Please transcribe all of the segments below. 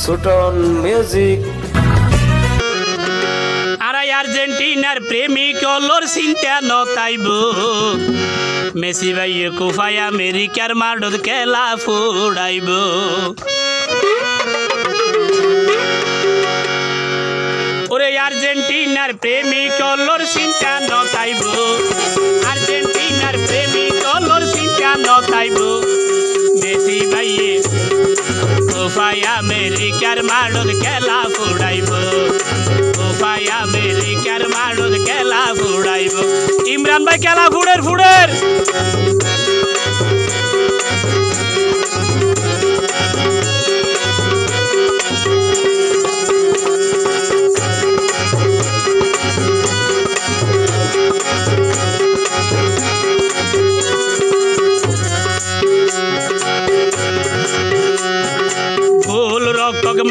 সুটন music. আরাই আর্জেন্টিনার প্রেমিক ওলোর চিন্তা নতাইব মেসি ভাইয়ে কুফাই আমেরিকার মাঠত খেলা ফুড়াইব। ওরে আর্জেন্টিনার প্রেমিক ওলোর চিন্তা নতাইব, আর্জেন্টিনার প্রেমিক ওলোর চিন্তা নতাইব মেসি ভাইয়ে কুফাই আমেরিকার মাঠত খেলা ফুড়াইব, কুফাই আমেরিকার মাঠত খেলা ফুড়াইব। ইমরান ভাই খেলা ফুড়ের ফুড়ের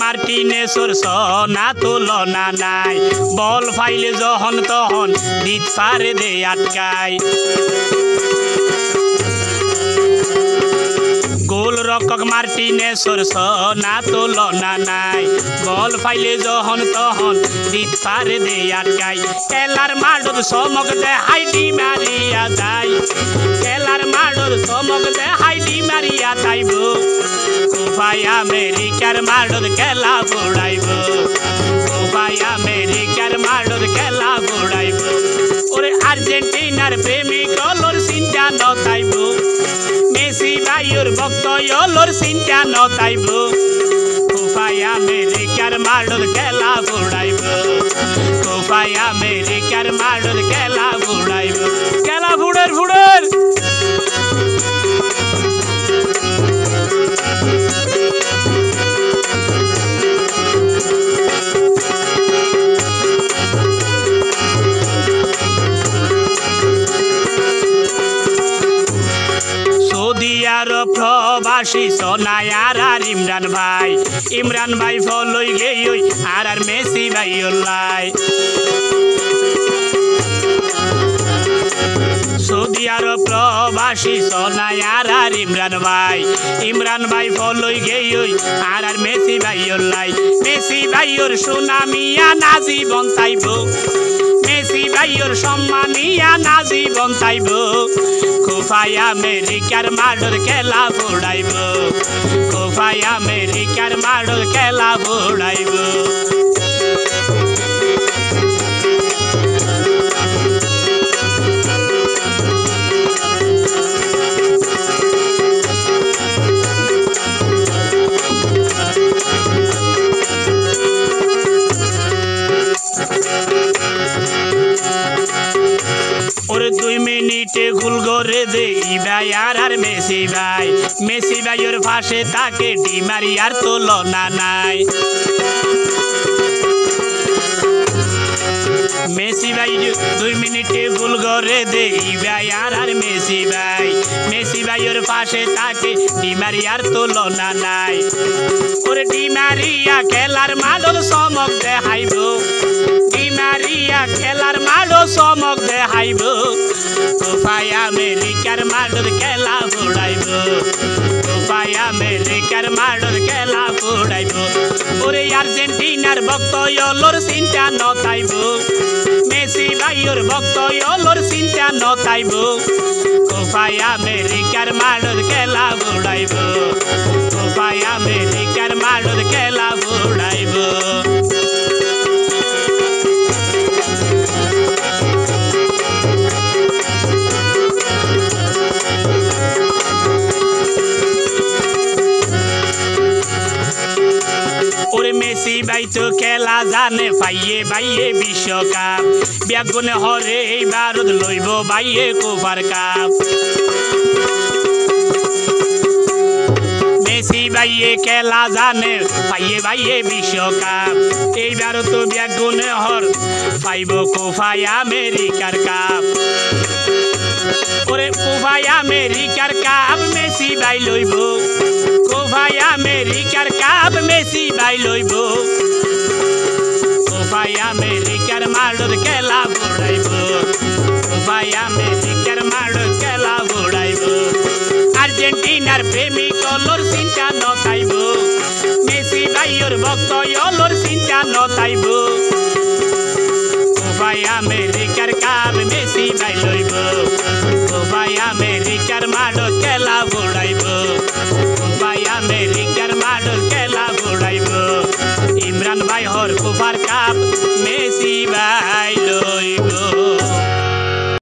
মার্টিনেসর সনা তুলনা নাই, বল ফাইলে যখন তখন দিত পারে দে আটকায়। গোল রক্ষক মার্টিনেসর সনা তুলনা নাই, বল ফাইলে যখন তখন দিত পারে দে আটকায়। খেলার মাঠত চমক দেখাই দি মারিয়া যায়, খেলার মাঠত চমক দেখাই দি মারিয়া যাইব। কুফাই আমেরিকার মাঠত খেলা ফুড়াইব, কুফাই আমেরিকার মাঠত খেলা ফুড়াইব। ওরে আর্জেন্টিনার প্রেমিক ওলোর চিন্তা নতাইব, মেসি ভাইয়ের ভক্ত ওলোর চিন্তা নতাইব। কুফাই আমেরিকার মাঠত খেলা ফুড়াইব, কুফাই আমেরিকার মাঠত খেলা ফুড়াইব। খেলা ফুড়ের ফুড়ের প্রবাসী সোনায়ার আর ইমরান ভাই ফলই গেই আর মেসি ভাই ওলাই। সৌদি আরব প্রবাসী সোনায়ার আর ইমরান ভাই ফলই গেই আর মেসি ভাই ওলাই। মেসি ভাইয়ের সুনামিয়া না জীবন চাইব, মেসি ভাইয়ের সম্মানিয়া না জীবন চাইব। কুফাই আমেরিকার মাঠত খেলা ফুড়াইব, কুফাই আমেরিকার মাঠত খেলা ফুড়াইব। ওরে 2 মিনিটে গোল করে দেই ভাই আর মেসি ভাইয়ের পাশে তাকে ডি মারিয়ার তুলনা নাই। মেসি ভাই 2 মিনিটে গোল করে দেই ভাই আর মেসি ভাইয়ের পাশে তাকে ডি মারিয়ার তুলনা নাই। ওরে ডি মারিয়া খেলার মাঠত চমক দেখাইব, ডি মারিয়া খেলার মাঠত চমক দেখাইব। কুফাই আমেরিকার মাঠত খেলা ফুড়াইব, কুফাই আমেরিকার মাঠত খেলা ফুড়াইব। ওরে আর্জেন্টিনার ভক্ত ওলোর চিন্তা নতাইব, মেসি ভাইয়ের ভক্ত ওলোর চিন্তা নতাইব। কুফাই আমেরিকার মাঠত খেলা ফুড়াইব, কুফাই আমেরিকার মাঠত খেলা ফুড়াইব। ওরে মেসি ভাই তো খেলা জানে পাইয়ে ভাইয়ে বিশ্বকাপ, ব্যাগুনে হরে এই ভারত লইব ভাইয়ে কুফার কাপ। মেসি ভাইয়ে খেলা জানে পাইয়ে ভাইয়ে বিশ্বকাপ, এই ভারত ব্যাগুনে হর পাইব কুফাই আমেরিকার কাপ। ওরে কুফাই আমেরিকার কাপ মেসি ভাই লইব, কুফাই আমেরিকার কাপ মেসি ভাই লইব। কুফাই আমেরিকার মাঠত খেলা ফুড়াইব, কুফাই আমেরিকার মাঠত খেলা ফুড়াইব। আর্জেন্টিনার প্রেমিক ওলোর চিন্তা নতাইব, মেসি ভাই ওর ভক্ত অলর চিন্তা নতাইব কোফাই আমেরিকার কাপ মেসি বাই লইব কোফাই আমেরিকার মাঠত খেলা বুড়াইব কোফাই আমেরিকার মাঠত খেলা বুড়াইব ইমরান ভাই হর কোফার কাপ মেসি বাই লইব।